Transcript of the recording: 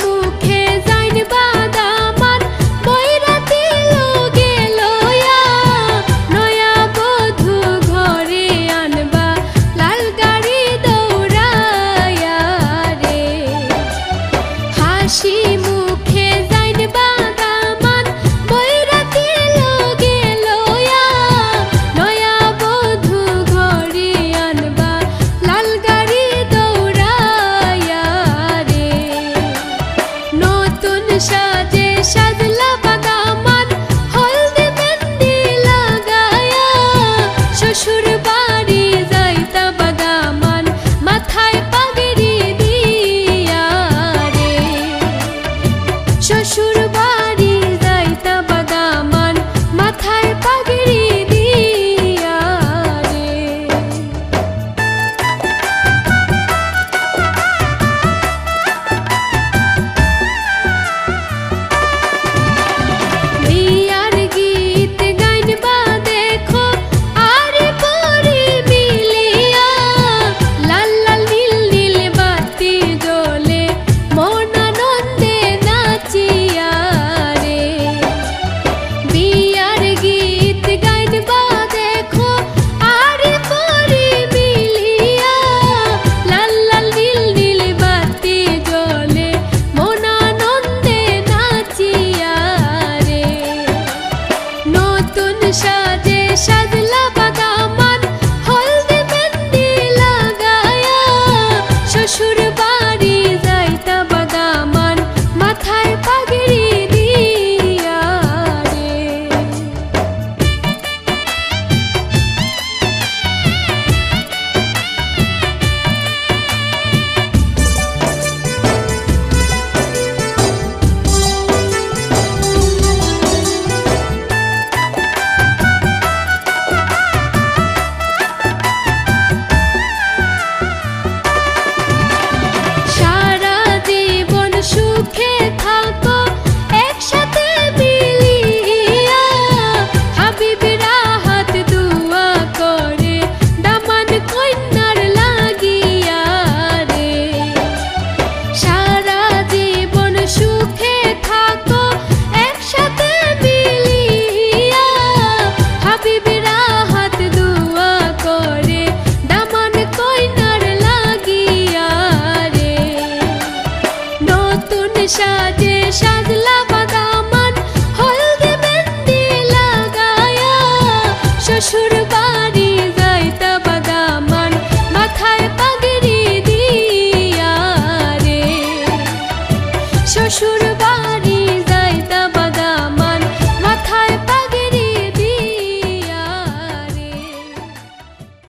মুখে যাইন বাদামান বৈরাতি লোগে লয়া নয়া বধূ ঘরে আনবা লাল গাড়ি দৌড়ায়া রে হাসি মুখে যাইন বাদামান বৈরাতি লোগে লয়া নয়া বধূ ঘরে আনবা লাল গাড়ি দৌড়ায়া রে নতুন সাজে সাজলা বাদামান হলদে মেহেন্দি লাগায়া শ্বশুর বাড়ি যাইতা বাদামান মাথায় পাগড়ি দিয়া রে শ্বশুর বাড়ি যাইতা বাদামান মাথায় পাগড়ি দিয়া রে বিয়ার গীত গাইনবা দেখো আরে পরি মিলিয়া লাল লাল নীল নীল বাতি জ্বলে মন আনন্দে নাচিয়া রে বিয়ার গীত গাইনবা দেখো আরে পরি মিলিয়া লাল লাল নীল নীল বাতি জ্বলে মন আনন্দে নাচিয়া রে নতুন সাজে সাজলা বাদামান হলদে মেহেন্দি লাগায়া শ্বশুর বাড়ি যাইতা বাদামান মাথায় পাগড়ি দিয়া রে সারা জীবন সুখে থাকো একসাথে মিলিয়া হাবিবেরা হাত দুয়া করে দামান কন্যার লাগিয়া রে সারা জীবন সুখে থাকো একসাথে মিলিয়া হাবিবেরা হাত দুয়া করে দামান কন্যার লাগিয়া রে নতুন সাজে সাজলা বাদামান হলদে মেহেন্দি লাগায়া শ্বশুর বাড়ি যাইতা বাদামান মাথায় পাগড়ি দিয়া রে শ্বশুর